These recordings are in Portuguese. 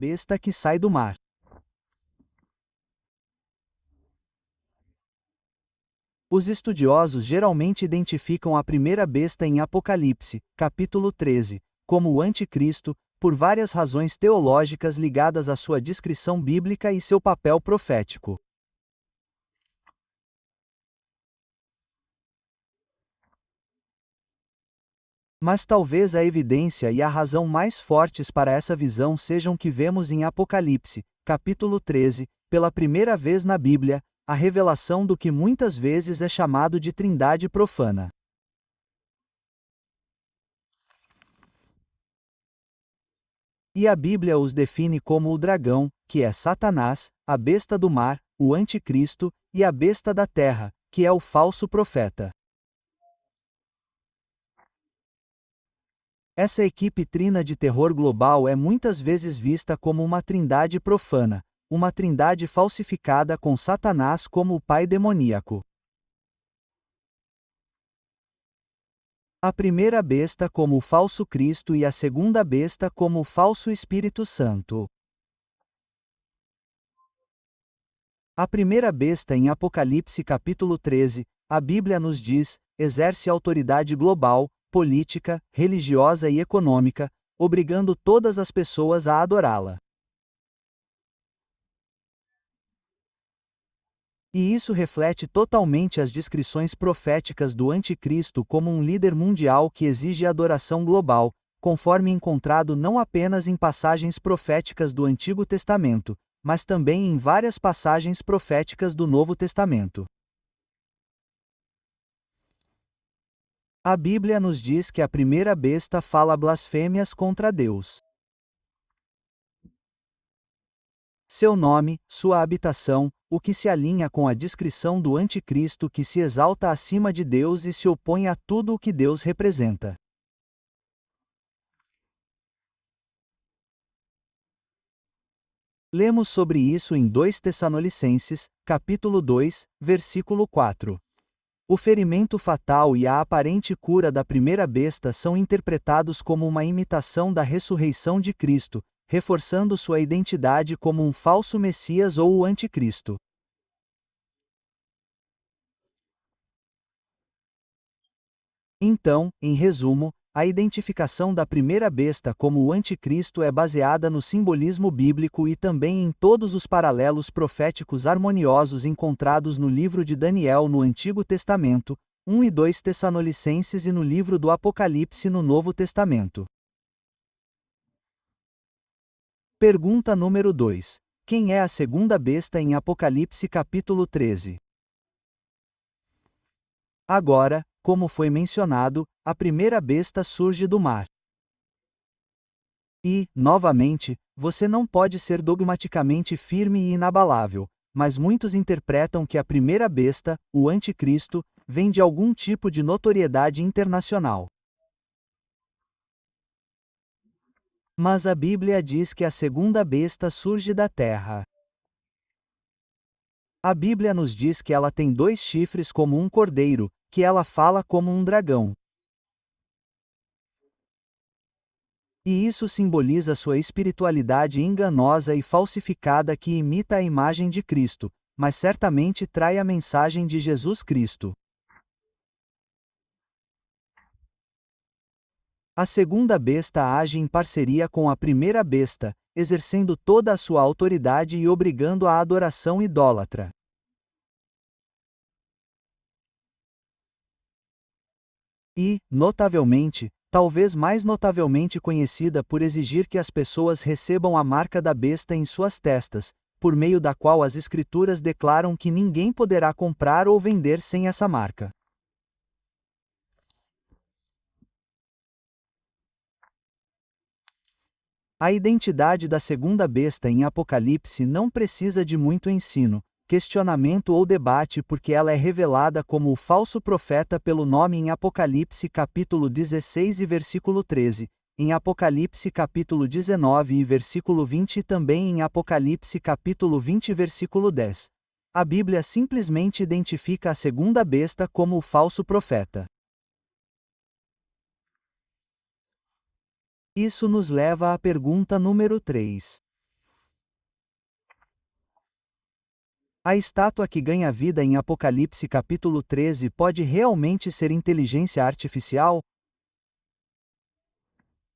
Besta que sai do mar. Os estudiosos geralmente identificam a primeira besta em Apocalipse, capítulo 13, como o Anticristo, por várias razões teológicas ligadas à sua descrição bíblica e seu papel profético. Mas talvez a evidência e a razão mais fortes para essa visão sejam que vemos em Apocalipse, capítulo 13, pela primeira vez na Bíblia, a revelação do que muitas vezes é chamado de Trindade profana. E a Bíblia os define como o dragão, que é Satanás, a besta do mar, o Anticristo, e a besta da terra, que é o falso profeta. Essa equipe trina de terror global é muitas vezes vista como uma trindade profana, uma trindade falsificada com Satanás como o pai demoníaco. A primeira besta como o falso Cristo e a segunda besta como o falso Espírito Santo. A primeira besta em Apocalipse capítulo 13, a Bíblia nos diz, exerce autoridade global, política, religiosa e econômica, obrigando todas as pessoas a adorá-la. E isso reflete totalmente as descrições proféticas do Anticristo como um líder mundial que exige adoração global, conforme encontrado não apenas em passagens proféticas do Antigo Testamento, mas também em várias passagens proféticas do Novo Testamento. A Bíblia nos diz que a primeira besta fala blasfêmias contra Deus. Seu nome, sua habitação, o que se alinha com a descrição do Anticristo que se exalta acima de Deus e se opõe a tudo o que Deus representa. Lemos sobre isso em 2 Tessalonicenses, capítulo 2, versículo 4. O ferimento fatal e a aparente cura da primeira besta são interpretados como uma imitação da ressurreição de Cristo, reforçando sua identidade como um falso Messias ou o Anticristo. Então, em resumo, a identificação da primeira besta como o Anticristo é baseada no simbolismo bíblico e também em todos os paralelos proféticos harmoniosos encontrados no livro de Daniel no Antigo Testamento, 1 e 2 Tessalonicenses e no livro do Apocalipse no Novo Testamento. Pergunta número 2. Quem é a segunda besta em Apocalipse capítulo 13? Agora, como foi mencionado, a primeira besta surge do mar. E, novamente, você não pode ser dogmaticamente firme e inabalável, mas muitos interpretam que a primeira besta, o Anticristo, vem de algum tipo de notoriedade internacional. Mas a Bíblia diz que a segunda besta surge da terra. A Bíblia nos diz que ela tem 2 chifres como um cordeiro, que ela fala como um dragão. E isso simboliza sua espiritualidade enganosa e falsificada que imita a imagem de Cristo, mas certamente trai a mensagem de Jesus Cristo. A segunda besta age em parceria com a primeira besta, exercendo toda a sua autoridade e obrigando a adoração idólatra. E, notavelmente, talvez mais notavelmente conhecida por exigir que as pessoas recebam a marca da besta em suas testas, por meio da qual as Escrituras declaram que ninguém poderá comprar ou vender sem essa marca. A identidade da segunda besta em Apocalipse não precisa de muito ensino, questionamento ou debate porque ela é revelada como o falso profeta pelo nome em Apocalipse capítulo 16 e versículo 13, em Apocalipse capítulo 19 e versículo 20 e também em Apocalipse capítulo 20 versículo 10. A Bíblia simplesmente identifica a segunda besta como o falso profeta. Isso nos leva à pergunta número 3. A estátua que ganha vida em Apocalipse capítulo 13 pode realmente ser inteligência artificial?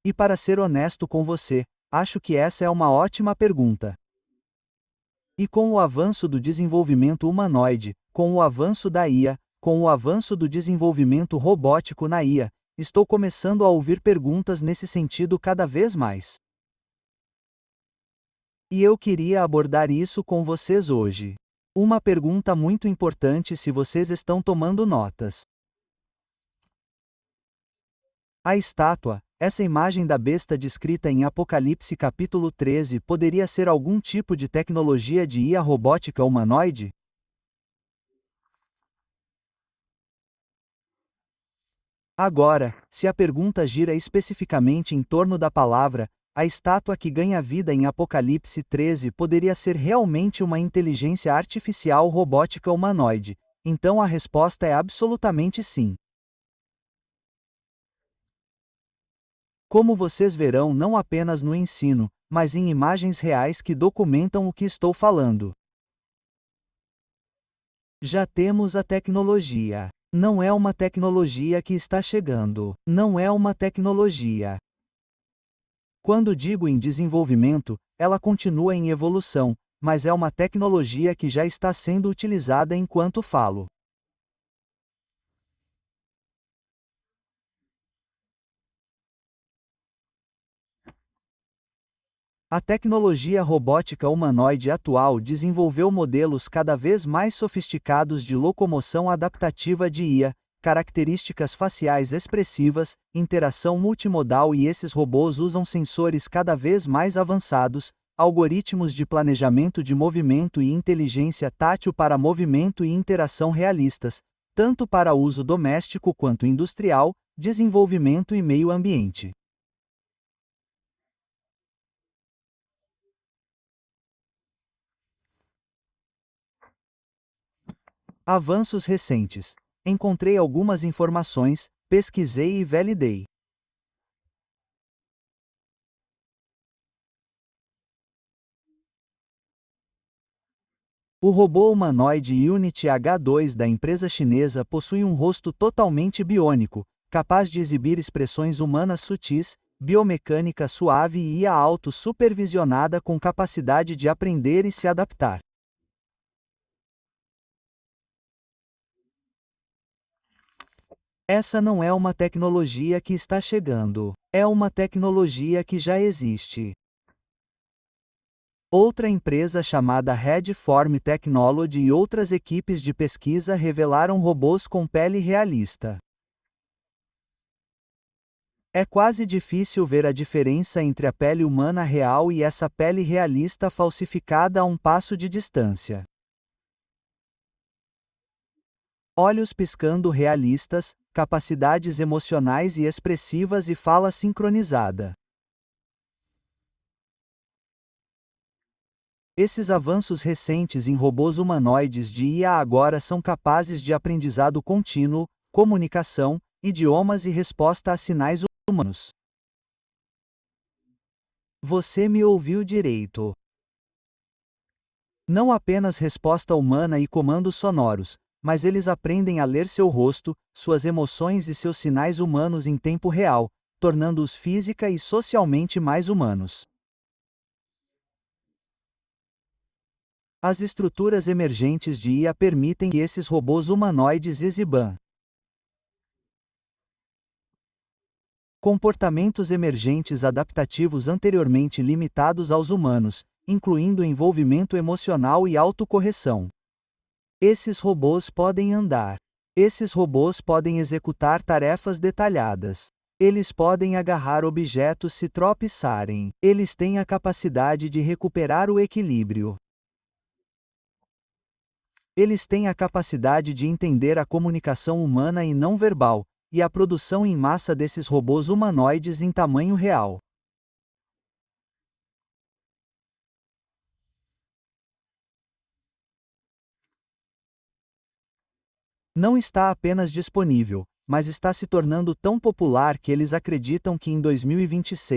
E para ser honesto com você, acho que essa é uma ótima pergunta. E com o avanço do desenvolvimento humanoide, com o avanço da IA, com o avanço do desenvolvimento robótico na IA, estou começando a ouvir perguntas nesse sentido cada vez mais. E eu queria abordar isso com vocês hoje. Uma pergunta muito importante se vocês estão tomando notas. A estátua, essa imagem da besta descrita em Apocalipse capítulo 13, poderia ser algum tipo de tecnologia de IA robótica humanoide? Agora, se a pergunta gira especificamente em torno da palavra, a estátua que ganha vida em Apocalipse 13 poderia ser realmente uma inteligência artificial robótica humanoide, então a resposta é absolutamente sim. Como vocês verão não apenas no ensino, mas em imagens reais que documentam o que estou falando. Já temos a tecnologia. Não é uma tecnologia que está chegando. Não é uma tecnologia. Quando digo em desenvolvimento, ela continua em evolução, mas é uma tecnologia que já está sendo utilizada enquanto falo. A tecnologia robótica humanoide atual desenvolveu modelos cada vez mais sofisticados de locomoção adaptativa de IA, características faciais expressivas, interação multimodal e esses robôs usam sensores cada vez mais avançados, algoritmos de planejamento de movimento e inteligência tátil para movimento e interação realistas, tanto para uso doméstico quanto industrial, desenvolvimento e meio ambiente. Avanços recentes. Encontrei algumas informações, pesquisei e validei. O robô humanoide Unity H2 da empresa chinesa possui um rosto totalmente biônico, capaz de exibir expressões humanas sutis, biomecânica suave e IA auto-supervisionada com capacidade de aprender e se adaptar. Essa não é uma tecnologia que está chegando. É uma tecnologia que já existe. Outra empresa chamada Redform Technology e outras equipes de pesquisa revelaram robôs com pele realista. É quase difícil ver a diferença entre a pele humana real e essa pele realista falsificada a um passo de distância. Olhos piscando realistas, capacidades emocionais e expressivas e fala sincronizada. Esses avanços recentes em robôs humanoides de IA agora são capazes de aprendizado contínuo, comunicação, idiomas e resposta a sinais humanos. Você me ouviu direito. Não apenas resposta humana e comandos sonoros, mas eles aprendem a ler seu rosto, suas emoções e seus sinais humanos em tempo real, tornando-os física e socialmente mais humanos. As estruturas emergentes de IA permitem que esses robôs humanoides exibam comportamentos emergentes adaptativos anteriormente limitados aos humanos, incluindo envolvimento emocional e autocorreção. Esses robôs podem andar. Esses robôs podem executar tarefas detalhadas. Eles podem agarrar objetos se tropeçarem. Eles têm a capacidade de recuperar o equilíbrio. Eles têm a capacidade de entender a comunicação humana e não verbal, e a produção em massa desses robôs humanoides em tamanho real. Não está apenas disponível, mas está se tornando tão popular que eles acreditam que em 2026